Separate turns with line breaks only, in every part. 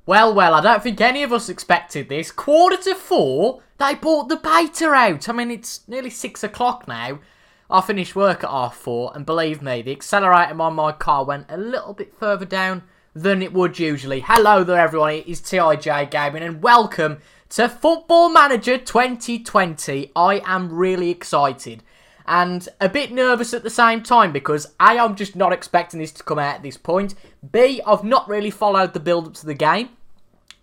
Well, I don't think any of us expected this. 3:45, they bought the beta out. I mean, it's nearly 6 o'clock now. I finished work at 4:30, and believe me, the accelerator on my car went a little bit further down than it would usually. Hello there, everyone. It is TIJ Gaming, and welcome to Football Manager 2020. I am really excited and a bit nervous at the same time because A, I'm just not expecting this to come out at this point. B, I've not really followed the build-up to the game.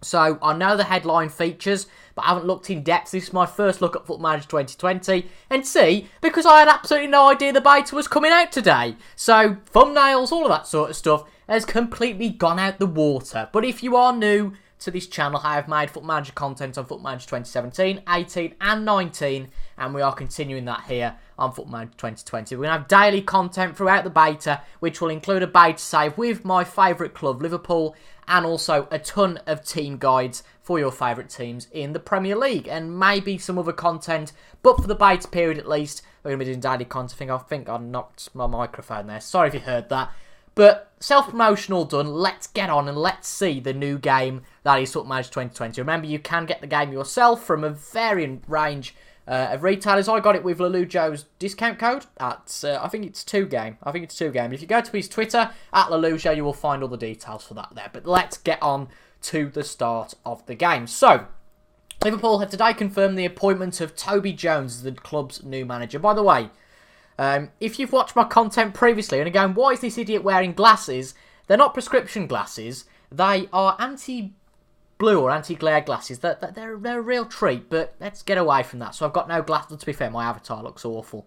So, I know the headline features, but I haven't looked in depth. This is my first look at Football Manager 2020. And C, because I had absolutely no idea the beta was coming out today. So, thumbnails, all of that sort of stuff has completely gone out the water. But if you are new to this channel, I have made Football Manager content on Football Manager 2017, 18 and 19. And we are continuing that here on Football Manager 2020. We're going to have daily content throughout the beta, which will include a beta save with my favourite club, Liverpool, and also a ton of team guides for your favourite teams in the Premier League, and maybe some other content, but for the beta period at least, we're going to be doing daily content. I think I knocked my microphone there. Sorry if you heard that. But self-promotion all done, let's get on and let's see the new game that is Football Manager 2020. Remember, you can get the game yourself from a varying range of retailers. I got it with Lelujo's discount code at, I think it's 2Game. If you go to his Twitter, at Lelujo, you will find all the details for that there. But let's get on to the start of the game. So, Liverpool have today confirmed the appointment of Toby Jones as the club's new manager. By the way, if you've watched my content previously and are going, why is this idiot wearing glasses? They're not prescription glasses. They are anti-blue or anti-glare glasses. They're a real treat, but let's get away from that. So I've got no glasses. To be fair, my avatar looks awful.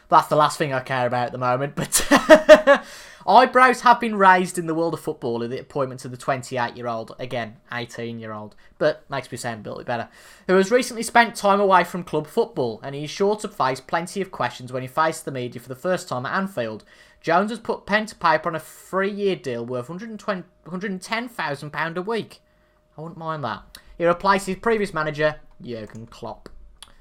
That's the last thing I care about at the moment. But eyebrows have been raised in the world of football in the appointment of the 28-year-old, again, 18-year-old, but makes me sound a little bit better, who has recently spent time away from club football, and he is sure to face plenty of questions when he faces the media for the first time at Anfield. Jones has put pen to paper on a 3-year deal worth £110,000 a week. I wouldn't mind that. He replaces his previous manager, Jurgen Klopp.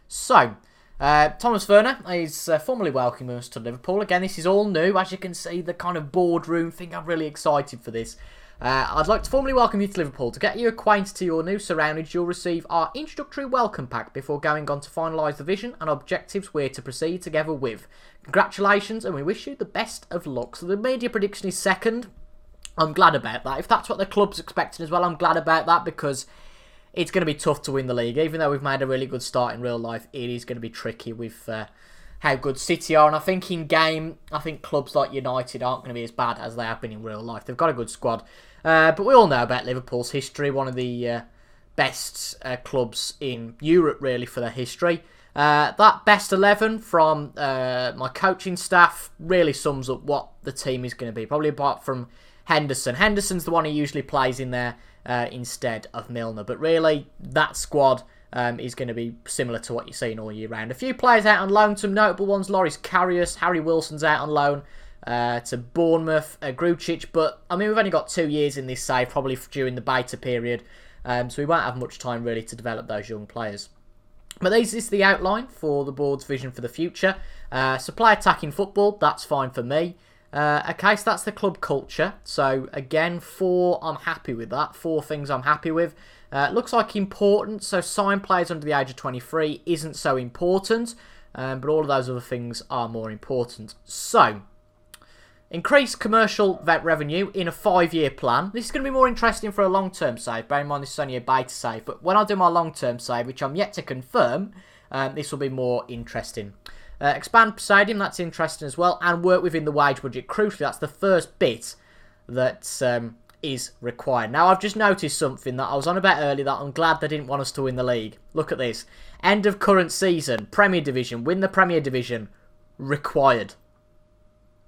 So, Thomas Werner is formally welcoming us to Liverpool. Again, this is all new. As you can see, the kind of boardroom thing, I'm really excited for this. I'd like to formally welcome you to Liverpool. To get you acquainted to your new surroundings, you'll receive our introductory welcome pack before going on to finalise the vision and objectives we're to proceed together with. Congratulations, and we wish you the best of luck. So the media prediction is second. I'm glad about that. If that's what the club's expecting as well, I'm glad about that because it's going to be tough to win the league. Even though we've made a really good start in real life, it is going to be tricky with how good City are. And I think in game, clubs like United aren't going to be as bad as they have been in real life. They've got a good squad. But we all know about Liverpool's history. One of the best clubs in Europe, really, for their history. That best 11 from my coaching staff really sums up what the team is going to be. Probably apart from Henderson. Henderson's the one who usually plays in there instead of Milner. But really, that squad is going to be similar to what you're seeing all year round. A few players out on loan, some notable ones. Loris Karius, Harry Wilson's out on loan to Bournemouth, Grucic. But, I mean, we've only got 2 years in this save, probably during the beta period. So we won't have much time, really, to develop those young players. But this is the outline for the board's vision for the future. Supply attacking football, that's fine for me. Okay, so that's the club culture. So, again, 4, I'm happy with that. 4 things I'm happy with. Looks like important. So, sign players under the age of 23 isn't so important. But all of those other things are more important. So, increase commercial revenue in a 5-year plan. This is going to be more interesting for a long-term save. Bear in mind, this is only a beta save. But when I do my long-term save, which I'm yet to confirm, this will be more interesting. Expand stadium, that's interesting as well, and work within the wage budget. Crucially, that's the first bit that is required. Now, I've just noticed something that I was on about earlier that I'm glad they didn't want us to win the league. Look at this. End of current season, Premier Division, win the Premier Division, required.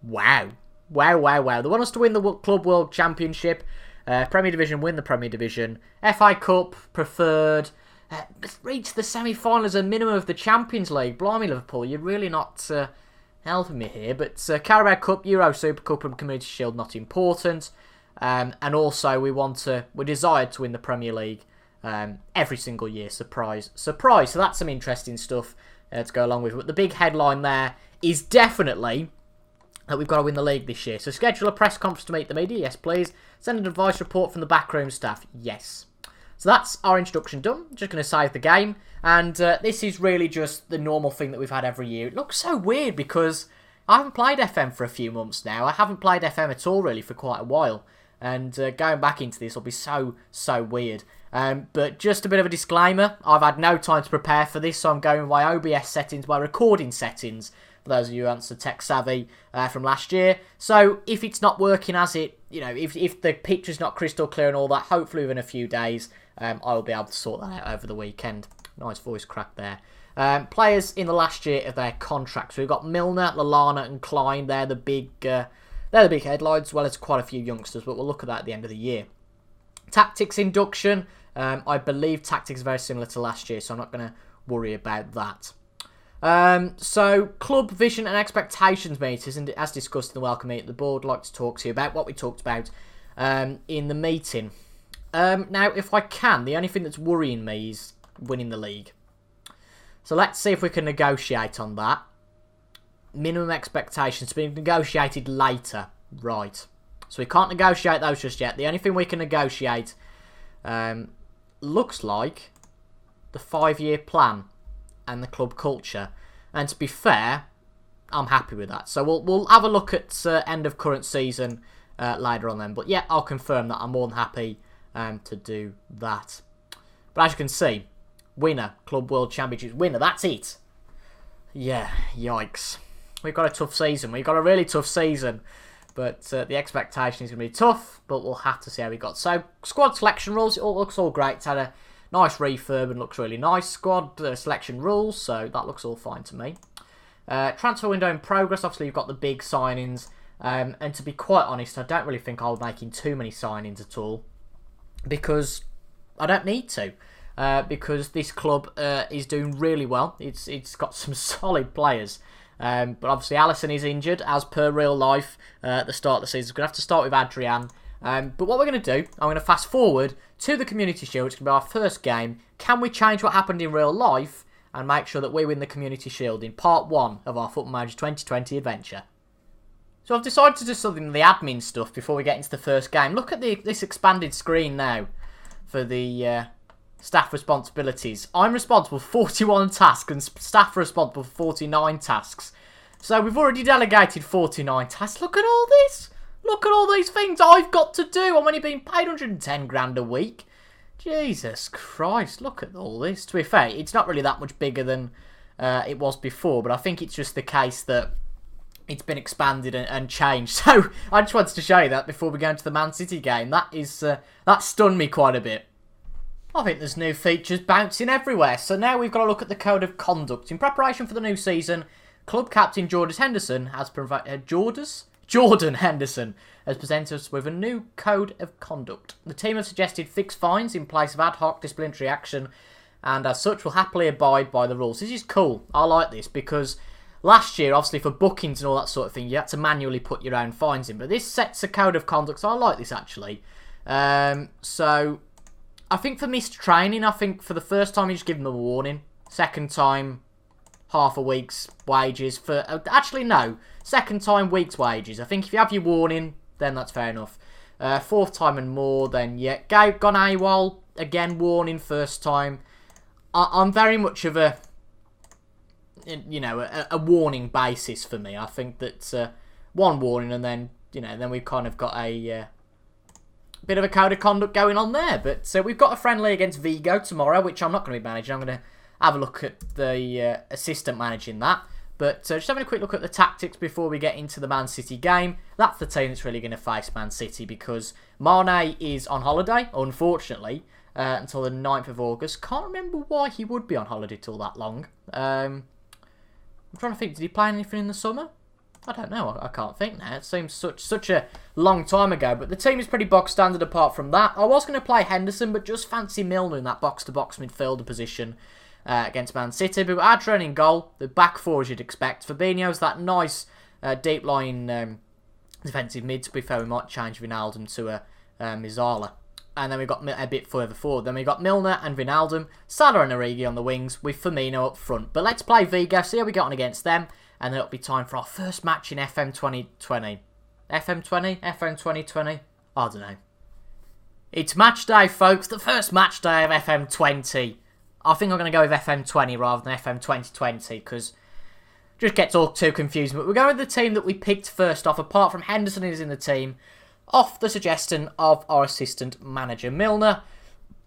Wow. Wow. They want us to win the Club World Championship, Premier Division, win the Premier Division, FA Cup, preferred, reach the semi-final as a minimum of the Champions League. Blimey, Liverpool, you're really not helping me here. But Carabao Cup, Euro Super Cup and Community Shield, not important. And also, we desired to win the Premier League every single year. Surprise. So that's some interesting stuff to go along with. But the big headline there is definitely that we've got to win the league this year. So schedule a press conference to meet the media, yes please. Send an advice report from the backroom staff, yes. So that's our introduction done. Just going to save the game. And this is really just the normal thing that we've had every year. It looks so weird because I haven't played FM for a few months now. I haven't played FM at all really for quite a while. And going back into this will be so weird. But just a bit of a disclaimer. I've had no time to prepare for this. So I'm going with my OBS settings, my recording settings. For those of you who aren't so tech savvy from last year. So if it's not working as it, if the picture's not crystal clear and all that, hopefully within a few days, I will be able to sort that out over the weekend. Nice voice crack there. Players in the last year of their contracts. So we've got Milner, Lallana and Klein. They're the big headlines, as well as quite a few youngsters, but we'll look at that at the end of the year. Tactics induction. I believe tactics are very similar to last year, so I'm not going to worry about that. So, club vision and expectations meetings, and as discussed in the welcome meeting, the board would like to talk to you about what we talked about in the meeting. Now, if I can, the only thing that's worrying me is winning the league. So let's see if we can negotiate on that. Minimum expectations to be negotiated later. Right. So we can't negotiate those just yet. The only thing we can negotiate looks like the 5-year plan and the club culture. And to be fair, I'm happy with that. So we'll have a look at end of current season later on then. But yeah, I'll confirm that I'm more than happy to do that. But as you can see, winner, Club World Championships winner, that's it. Yeah, yikes. We've got a tough season. We've got a really tough season. But the expectation is going to be tough, but we'll have to see how we got. So, squad selection rules, it all looks all great. It's had a nice refurb and looks really nice. Squad selection rules, so that looks all fine to me. Transfer window in progress, obviously you've got the big signings. And to be quite honest, I don't really think I'll be making too many signings at all. Because I don't need to. Because this club is doing really well. It's got some solid players. But obviously Alisson is injured, as per real life, at the start of the season. We're going to have to start with Adrian. But what we're going to do, I'm going to fast forward to the Community Shield. It's going to be our first game. Can we change what happened in real life and make sure that we win the Community Shield in part 1 of our Football Manager 2020 adventure? So I've decided to do something with the admin stuff before we get into the first game. Look at this expanded screen now for the staff responsibilities. I'm responsible for 41 tasks and staff are responsible for 49 tasks. So we've already delegated 49 tasks. Look at all this. Look at all these things I've got to do. I'm only being paid 110 grand a week. Jesus Christ, look at all this. To be fair, it's not really that much bigger than it was before, but I think it's just the case that it's been expanded and changed. So I just wanted to show you that before we go into the Man City game. That stunned me quite a bit. I think there's new features bouncing everywhere. So now we've got to look at the code of conduct. In preparation for the new season, club captain Jordan Henderson has Jordan Henderson has presented us with a new code of conduct. The team have suggested fixed fines in place of ad hoc disciplinary action, and as such will happily abide by the rules. This is cool. I like this because last year, obviously for bookings and all that sort of thing, you had to manually put your own fines in. But this sets a code of conduct, so I like this actually. So I think for missed training, I think for the first time you just give them a warning. Second time, half a week's wages. Actually, no. Second time, week's wages. I think if you have your warning, then that's fair enough. Fourth time and more, then yeah. Gone AWOL, again, warning first time. I'm very much of a warning basis for me. I think that one warning and then, then we've kind of got a bit of a code of conduct going on there. But we've got a friendly against Vigo tomorrow, which I'm not going to be managing. I'm going to have a look at the assistant managing that. But just having a quick look at the tactics before we get into the Man City game. That's the team that's really going to face Man City because Mane is on holiday, unfortunately, until the 9th of August. Can't remember why he would be on holiday till that long. I'm trying to think, did he play anything in the summer? I don't know, I can't think now. It seems such a long time ago. But the team is pretty box standard apart from that. I was going to play Henderson, but just fancy Milner in that box-to-box midfielder position against Man City. But Adrian in goal, the back four as you'd expect. Fabinho's that nice deep line defensive mid. To be fair, we might change Wijnaldum to a Mizala. And then we've got a bit further forward. Then we've got Milner and Wijnaldum, Salah and Origi on the wings with Firmino up front. But let's play Vigo, see how we get on against them. And then it'll be time for our first match in FM 2020. FM 20? FM 2020? I don't know. It's match day, folks. The first match day of FM20. I think I'm going to go with FM20 rather than FM2020 because just gets all too confusing. But we're going with the team that we picked first off, apart from Henderson is in the team, off the suggestion of our assistant manager. Milner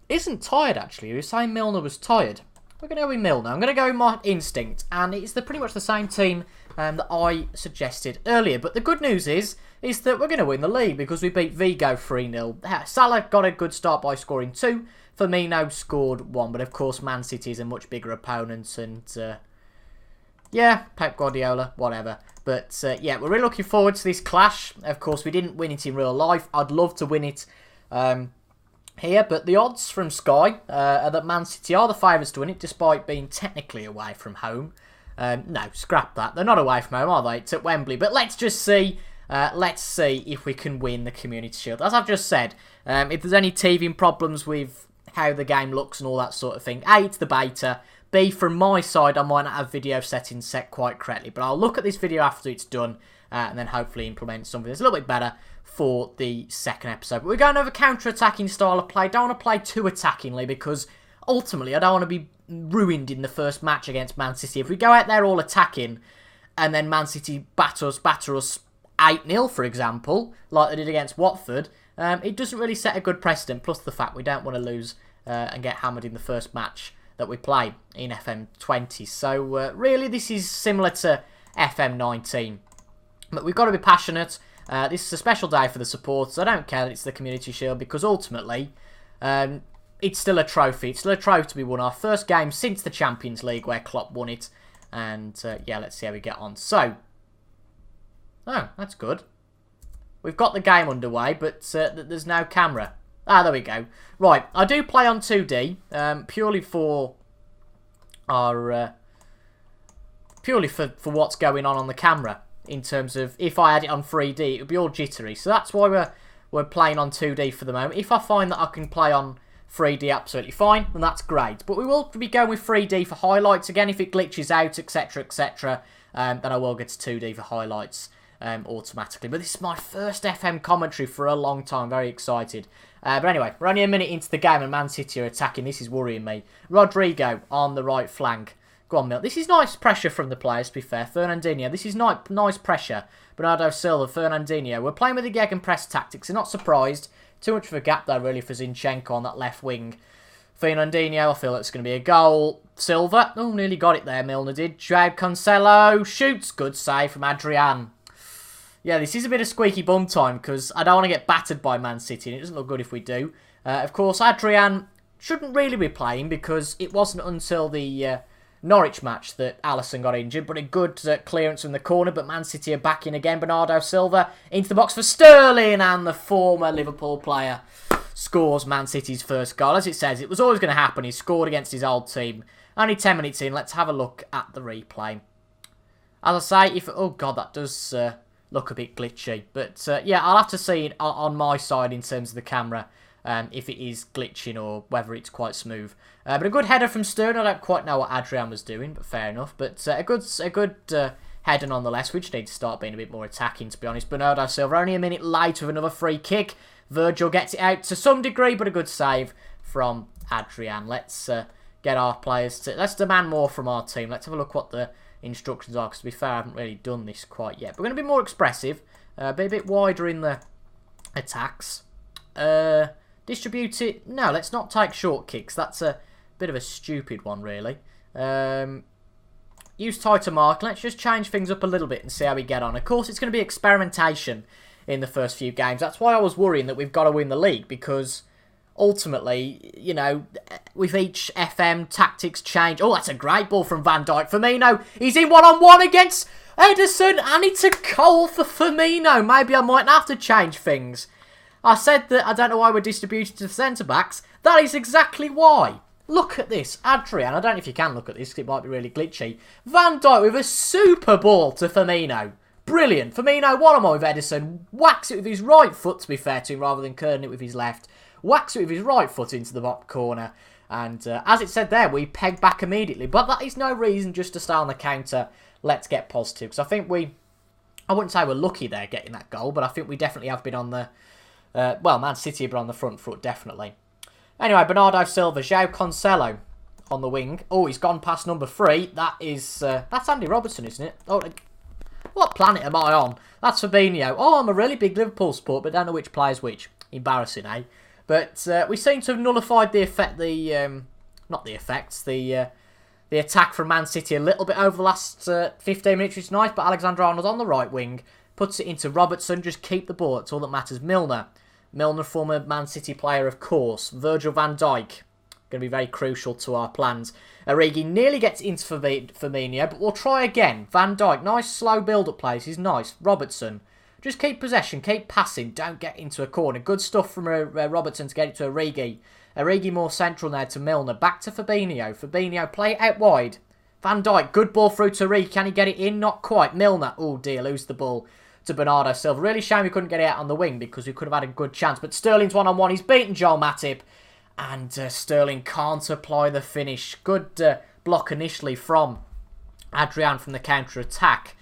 isn't tired, actually. He was saying Milner was tired. We're going to go with Milner. I'm going to go with my instinct, and it's pretty much the same team that I suggested earlier. But the good news is that we're going to win the league because we beat Vigo 3-0. Salah got a good start by scoring 2. Firmino scored 1, but of course Man City is a much bigger opponent, and yeah, Pep Guardiola, whatever. But yeah, we're really looking forward to this clash. Of course, we didn't win it in real life. I'd love to win it here, but the odds from Sky are that Man City are the favourites to win it, despite being technically away from home. No, scrap that. They're not away from home, are they? It's at Wembley. But let's just see. Let's see if we can win the Community Shield. As I've just said, if there's any teething problems with how the game looks and all that sort of thing, A, it's the beta. B, from my side, I might not have video settings set quite correctly. But I'll look at this video after it's done and then hopefully implement something that's a little bit better for the second episode. But we're going over counter-attacking style of play. Don't want to play too attackingly because ultimately I don't want to be ruined in the first match against Man City. If we go out there all attacking and then Man City batter us 8-0, for example, like they did against Watford, it doesn't really set a good precedent, plus the fact we don't want to lose and get hammered in the first match that we play in FM20. So really this is similar to FM19. But we've got to be passionate. This is a special day for the supporters. I don't care that it's the Community Shield because ultimately it's still a trophy. It's still a trophy to be won. Our first game since the Champions League where Klopp won it. And yeah, let's see how we get on. So, oh, that's good. We've got the game underway, but there's no camera. Ah, there we go. Right, I do play on 2D purely for our purely for what's going on the camera. In terms of if I had it on 3D, it would be all jittery. So that's why we're playing on 2D for the moment. If I find that I can play on 3D absolutely fine, then that's great. But we will be going with 3D for highlights again. If it glitches out, etc., etc., then I will get to 2D for highlights automatically. But this is my first FM commentary for a long time. Very excited. But anyway, we're only a minute into the game and Man City are attacking. This is worrying me. Rodrigo on the right flank. Go on, Mill. This is nice pressure from the players, to be fair. Fernandinho. This is nice pressure. Bernardo Silva, Fernandinho. We're playing with the gegenpress tactics. I'm not surprised. Too much of a gap, though, really, for Zinchenko on that left wing. Fernandinho, I feel it's going to be a goal. Silva. Oh, nearly got it there, Milner did. Joao Cancelo shoots. Good save from Adrian. Yeah, this is a bit of squeaky bum time because I don't want to get battered by Man City, and it doesn't look good if we do. Of course, Adrian shouldn't really be playing because it wasn't until the Norwich match that Alisson got injured, but a good clearance from the corner, but Man City are back in again. Bernardo Silva into the box for Sterling, and the former Liverpool player scores Man City's first goal. As it says, it was always going to happen. He scored against his old team. Only 10 minutes in, let's have a look at the replay. As I say, oh god, that does look a bit glitchy. But yeah, I'll have to see it on my side in terms of the camera. If it is glitching or whether it's quite smooth. But a good header from Stern. I don't quite know what Adrian was doing, but fair enough. But a good header nonetheless. We just need to start being a bit more attacking, to be honest. Bernardo Silva only a minute late with another free kick. Virgil gets it out to some degree, but a good save from Adrian. Let's get our players to... Let's demand more from our team. Let's have a look what the instructions are, because to be fair, I haven't really done this quite yet. But we're going to be more expressive. Be a bit wider in the attacks. Distribute it. No, let's not take short kicks. That's a bit of a stupid one, really. Use tighter mark. Let's just change things up a little bit and see how we get on. Of course, it's going to be experimentation in the first few games. That's why I was worrying that we've got to win the league, because ultimately, you know, with each FM, tactics change. Oh, that's a great ball from Van Dijk. Firmino, he's in one-on-one against Ederson, and it's a goal for Firmino. Maybe I might have to change things. I said that I don't know why we're distributed to the centre-backs. That is exactly why. Look at this. Adrian, I don't know if you can look at this because it might be really glitchy. Van Dijk with a super ball to Firmino. Brilliant. Firmino, one-on-one with Ederson. Whacks it with his right foot, to be fair to him, rather than curling it with his left. Whacks it with his right foot into the bottom corner. And as it said there, we peg back immediately. But that is no reason just to stay on the counter. Let's get positive. Because I think I wouldn't say we're lucky there getting that goal, but I think we definitely have been on the Well, Man City are on the front foot, definitely. Anyway, Bernardo Silva, João Cancelo on the wing. Oh, he's gone past number 3. That's Andy Robertson, isn't it? Oh, what planet am I on? That's Fabinho. Oh, I'm a really big Liverpool sport, but don't know which player's which. Embarrassing, eh? But we seem to have nullified the attack from Man City a little bit over the last 15 minutes, which is nice. But Alexander-Arnold on the right wing puts it into Robertson. Just keep the ball. That's all that matters. Milner, former Man City player, of course. Virgil van Dijk, going to be very crucial to our plans. Origi nearly gets into Firmino, but we'll try again. Van Dijk, nice slow build-up plays. He's nice. Robertson, just keep possession, keep passing. Don't get into a corner. Good stuff from Robertson to get it to Origi. Origi more central now to Milner. Back to Fabinho. Fabinho, play it out wide. Van Dijk, good ball through to Origi. Can he get it in? Not quite. Milner, oh dear, lose the ball to Bernardo Silva. Really shame we couldn't get it out on the wing because we could have had a good chance. But Sterling's one-on-one. He's beaten Joel Matip. And Sterling can't apply the finish. Good block initially from Adrian from the counter-attack.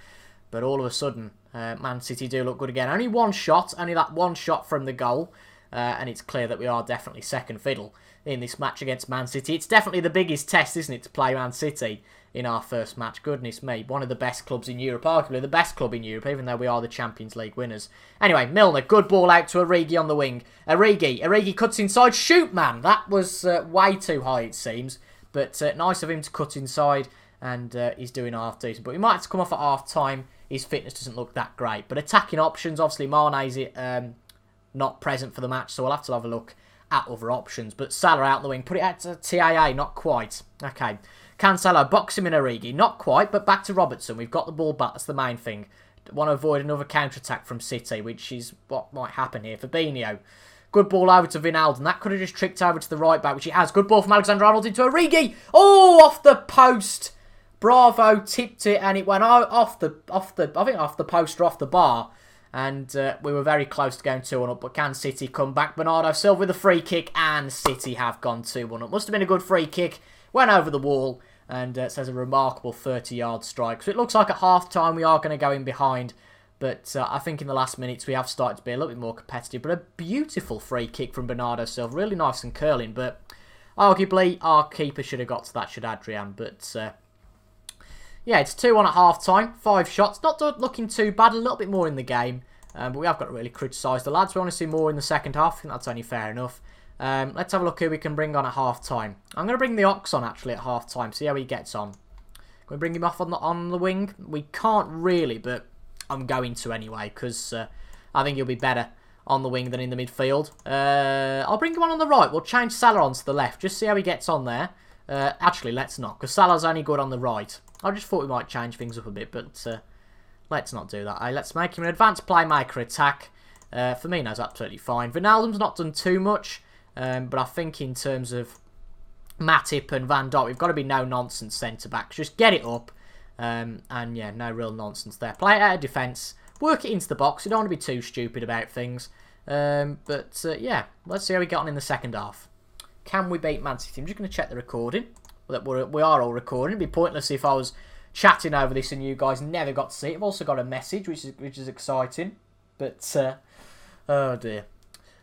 But all of a sudden, Man City do look good again. Only that one shot from the goal. And it's clear that we are definitely second fiddle in this match against Man City. It's definitely the biggest test, isn't it, to play Man City in our first match. Goodness me, one of the best clubs in Europe, arguably the best club in Europe, even though we are the Champions League winners. Anyway, Milner, good ball out to Origi on the wing. Origi cuts inside. Shoot, man! That was way too high, it seems. But nice of him to cut inside, and he's doing half decent. But he might have to come off at half time. His fitness doesn't look that great. But attacking options, obviously, Mane's not present for the match, so we'll have to have a look at other options. But Salah out the wing, put it out to TAA, not quite. Okay, Cancelo, box him in Origi, not quite, but back to Robertson. We've got the ball back, that's the main thing. Want to avoid another counter-attack from City, which is what might happen here. Fabinho, good ball over to Wijnaldum. That could have just tricked over to the right back, which it has. Good ball from Alexander-Arnold into Origi. Oh, off the post. Bravo tipped it, and it went off the post or off the bar. And we were very close to going 2-1 up, but can City come back? Bernardo Silva with a free kick, and City have gone 2-1 up. Must have been a good free kick. Went over the wall, and says a remarkable 30-yard strike. So it looks like at half-time we are going to go in behind, but I think in the last minutes we have started to be a little bit more competitive. But a beautiful free kick from Bernardo Silva, really nice and curling, but arguably our keeper should have got to that, should Adrian, but... yeah, it's 2-1 at half-time. 5 shots. Not looking too bad. A little bit more in the game. But we have got to really criticise the lads. We want to see more in the second half. I think that's only fair enough. Let's have a look who we can bring on at half-time. I'm going to bring the Ox on, actually, at half-time. See how he gets on. Can we bring him off on the wing? We can't really, but I'm going to anyway. Because I think he'll be better on the wing than in the midfield. I'll bring him on the right. We'll change Salah on to the left. Just see how he gets on there. Actually, let's not. Because Salah's only good on the right. I just thought we might change things up a bit, but let's not do that. Let's make him an advanced playmaker attack. Firmino's absolutely fine. Wijnaldum's not done too much, but I think in terms of Matip and Van Dijk, we've got to be no-nonsense centre-backs. Just get it up, and yeah, no real nonsense there. Play it out of defence, work it into the box. You don't want to be too stupid about things. But yeah, let's see how we get on in the second half. Can we beat Man City? I'm just going to check the recording. That we are all recording. It'd be pointless if I was chatting over this and you guys never got to see it. I've also got a message, which is exciting. But, oh dear.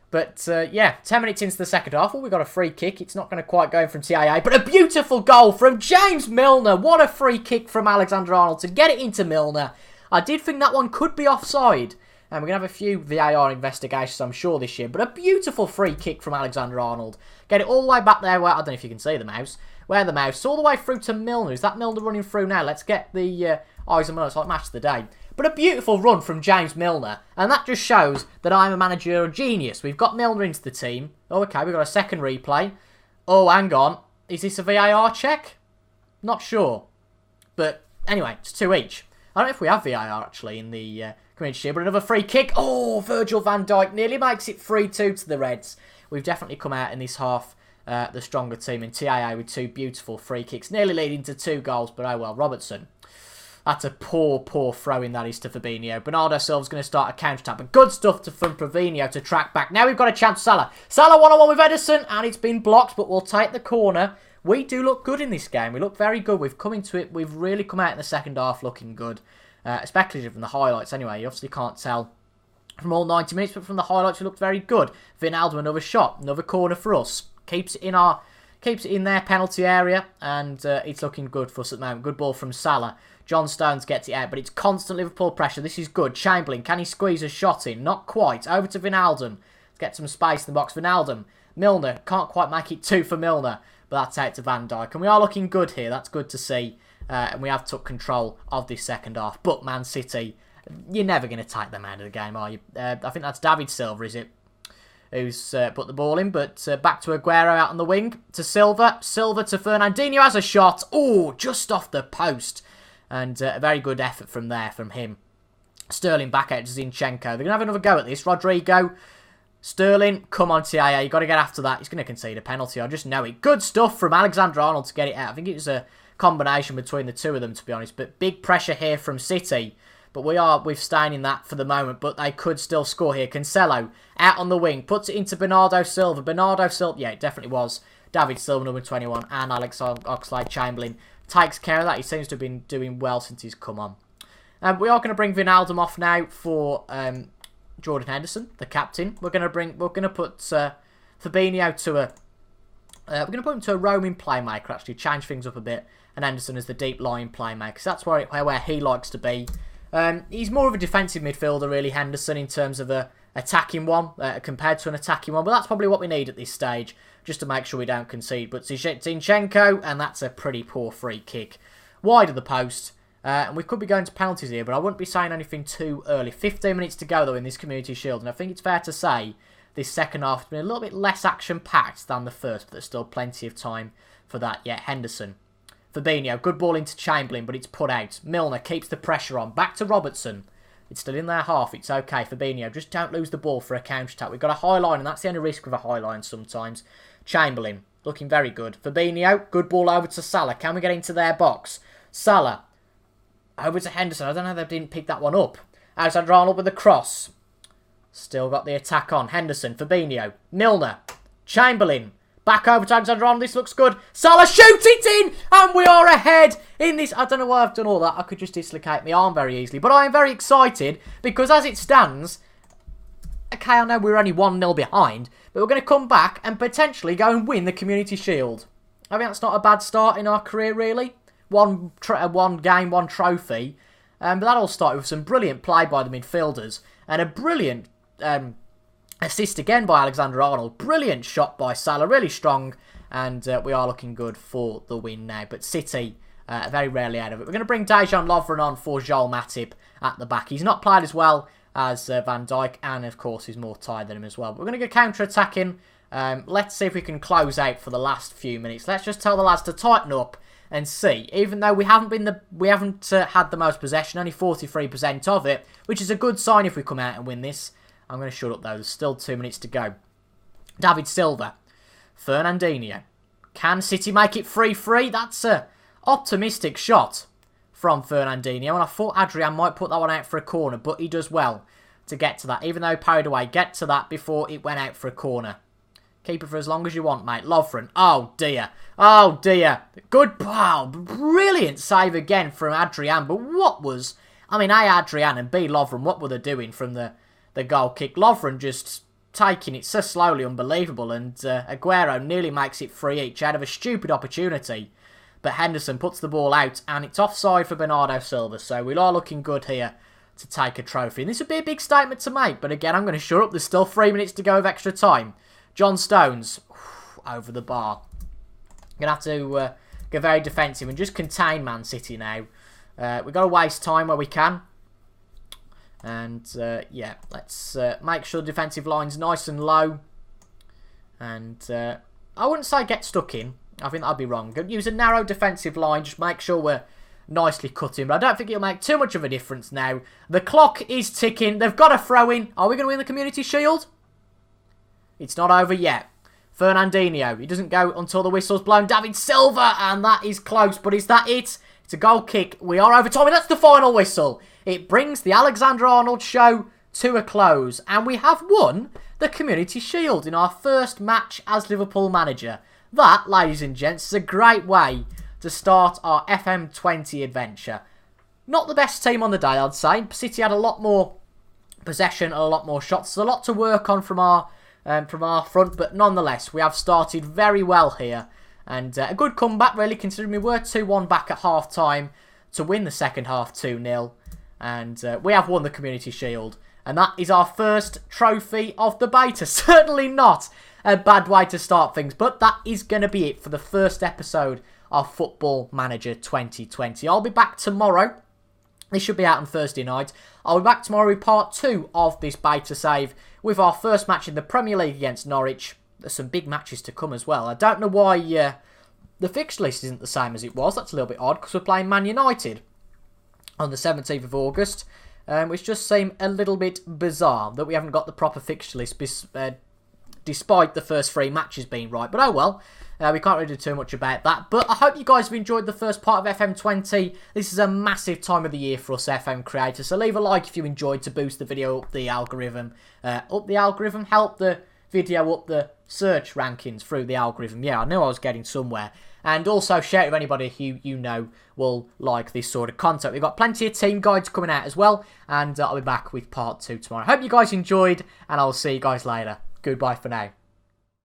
But, yeah, 10 minutes into the second half. We got a free kick. It's not going to quite go in from TAA, but a beautiful goal from James Milner. What a free kick from Alexander-Arnold to get it into Milner. I did think that one could be offside. And we're going to have a few VAR investigations, I'm sure, this year. But a beautiful free kick from Alexander-Arnold. Get it all the way back there where, I don't know if you can see the mouse. Where the mouse, all the way through to Milner. Is that Milner running through now? Let's get the eyes on Milner. It's like match of the day. But a beautiful run from James Milner. And that just shows that I'm a managerial genius. We've got Milner into the team. Oh, okay, we've got a second replay. Oh, hang on. Is this a VAR check? Not sure. But anyway, it's 2 each. I don't know if we have VAR actually in the Community Shield, but another free kick. Oh, Virgil van Dijk nearly makes it 3-2 to the Reds. We've definitely come out in this half the stronger team in TAA with 2 beautiful free kicks, nearly leading to 2 goals, but oh well. Robertson. That's a poor throw-in that is to Fabinho. Bernardo Silva's going to start a counter-attack, but good stuff from Fabinho to track back. Now we've got a chance. Salah one-on-one with Ederson, and it's been blocked, but we'll take the corner. We do look good in this game. We look very good. We've come into it. We've really come out in the second half looking good, especially from the highlights. Anyway, you obviously can't tell from all 90 minutes, but from the highlights, we looked very good. Wijnaldum, another shot, another corner for us. Keeps it in their penalty area, and it's looking good for us at the moment. Good ball from Salah. John Stones gets it out, but it's constant Liverpool pressure. This is good. Chamberlain, can he squeeze a shot in? Not quite. Over to Wijnaldum. Get some space in the box. Wijnaldum. Milner, can't quite make it 2 for Milner, but that's out to Van Dijk. And we are looking good here. That's good to see. And we have took control of this second half. But Man City, you're never going to take them out of the game, are you? I think that's David Silva, is it? Who's put the ball in, but back to Aguero out on the wing, to Silva. Silva to Fernandinho has a shot. Oh, just off the post. And a very good effort from there, from him. Sterling back out to Zinchenko. They're going to have another go at this. Rodrigo, Sterling, come on TIA, you've got to get after that. He's going to concede a penalty, I just know it. Good stuff from Alexander-Arnold to get it out. I think it was a combination between the two of them, to be honest. But big pressure here from City. But we've staying in that for the moment. But they could still score here. Cancelo out on the wing. Puts it into Bernardo Silva. Bernardo Silva. Yeah, it definitely was. David Silva, number 21. And Alex Oxlade-Chamberlain takes care of that. He seems to have been doing well since he's come on. We are going to bring Wijnaldum off now for Jordan Henderson, the captain. We're going to put Fabinho to a. We're going to put him to a roaming playmaker. Actually, change things up a bit. And Henderson as the deep lying playmaker. So that's where he likes to be. He's more of a defensive midfielder, really, Henderson, in terms of a attacking one compared to an attacking one. But that's probably what we need at this stage, just to make sure we don't concede. But Zinchenko, and that's a pretty poor free kick. Wide of the post. And we could be going to penalties here, but I wouldn't be saying anything too early. 15 minutes to go, though, in this Community Shield. And I think it's fair to say this second half has been a little bit less action-packed than the first, but there's still plenty of time for that. Yeah, Henderson. Fabinho, good ball into Chamberlain, but it's put out. Milner keeps the pressure on. Back to Robertson. It's still in their half. It's okay. Fabinho, just don't lose the ball for a counter-attack. We've got a high line, and that's the only risk with a high line sometimes. Chamberlain, looking very good. Fabinho, good ball over to Salah. Can we get into their box? Salah, over to Henderson. I don't know if they didn't pick that one up. Alexander-Arnold with the cross. Still got the attack on. Henderson, Fabinho, Milner, Chamberlain. Back over to Alexander-Arnold. This looks good. Salah shoots it in. And we are ahead in this. I don't know why I've done all that. I could just dislocate my arm very easily. But I am very excited because as it stands, okay, I know we're only 1-0 behind, but we're going to come back and potentially go and win the Community Shield. I mean, that's not a bad start in our career, really. One game, one trophy. But that all started with some brilliant play by the midfielders. And a brilliant assist again by Alexander-Arnold. Brilliant shot by Salah. Really strong. And we are looking good for the win now. But City very rarely out of it. We're going to bring Dejan Lovren on for Joel Matip at the back. He's not played as well as Van Dijk. And, of course, he's more tired than him as well. But we're going to go counter-attacking. Let's see if we can close out for the last few minutes. Let's just tell the lads to tighten up and see. Even though we haven't had the most possession, only 43% of it, which is a good sign if we come out and win this. I'm going to shut up though. There's still 2 minutes to go. David Silva, Fernandinho. Can City make it 3-3? That's a optimistic shot from Fernandinho, and I thought Adrian might put that one out for a corner, but he does well to get to that. Even though parried away, get to that before it went out for a corner. Keep it for as long as you want, mate. Lovren. Oh, dear. Oh, dear. Good. Wow. Brilliant save again from Adrian. But what was... I mean, A, Adrian and B, Lovren, what were they doing from the goal kick? Lovren just taking it so slowly, unbelievable. And Aguero nearly makes it 3 each out of a stupid opportunity. But Henderson puts the ball out. And it's offside for Bernardo Silva. So we are looking good here to take a trophy. And this would be a big statement to make. But again, I'm going to shut up. There's still 3 minutes to go of extra time. John Stones, over the bar. Going to have to get very defensive and just contain Man City now. We've got to waste time where we can. And, yeah, let's make sure the defensive line's nice and low. And I wouldn't say get stuck in. I think that'd be wrong. Use a narrow defensive line. Just make sure we're nicely cut in. But I don't think it'll make too much of a difference now. The clock is ticking. They've got a throw in. Are we going to win the Community Shield? It's not over yet. Fernandinho. He doesn't go until the whistle's blown. David Silva. And that is close. But is that it? It's a goal kick. We are over time. And that's the final whistle. It brings the Alexander-Arnold show to a close. And we have won the Community Shield in our first match as Liverpool manager. That, ladies and gents, is a great way to start our FM20 adventure. Not the best team on the day, I'd say. City had a lot more possession and a lot more shots. There's a lot to work on from our front, but nonetheless, we have started very well here. And a good comeback, really, considering we were 2-1 back at half-time to win the second half 2-0. And we have won the Community Shield. And that is our first trophy of the beta. Certainly not a bad way to start things, but that is going to be it for the first episode of Football Manager 2020. I'll be back tomorrow. This should be out on Thursday night. I'll be back tomorrow with part 2 of this beta save with our first match in the Premier League against Norwich. There's some big matches to come as well. I don't know why the fixture list isn't the same as it was. That's a little bit odd because we're playing Man United on the 17th of August, which just seemed a little bit bizarre that we haven't got the proper fixture list despite the first 3 matches being right. But oh well, we can't really do too much about that. But I hope you guys have enjoyed the first part of FM20. This is a massive time of the year for us FM creators, so leave a like if you enjoyed to boost the video up the algorithm. Help the video up the search rankings through the algorithm. Yeah, I knew I was getting somewhere. And also share it with anybody who you know will like this sort of content. We've got plenty of team guides coming out as well, and I'll be back with part 2 tomorrow. Hope you guys enjoyed, and I'll see you guys later. Goodbye for now.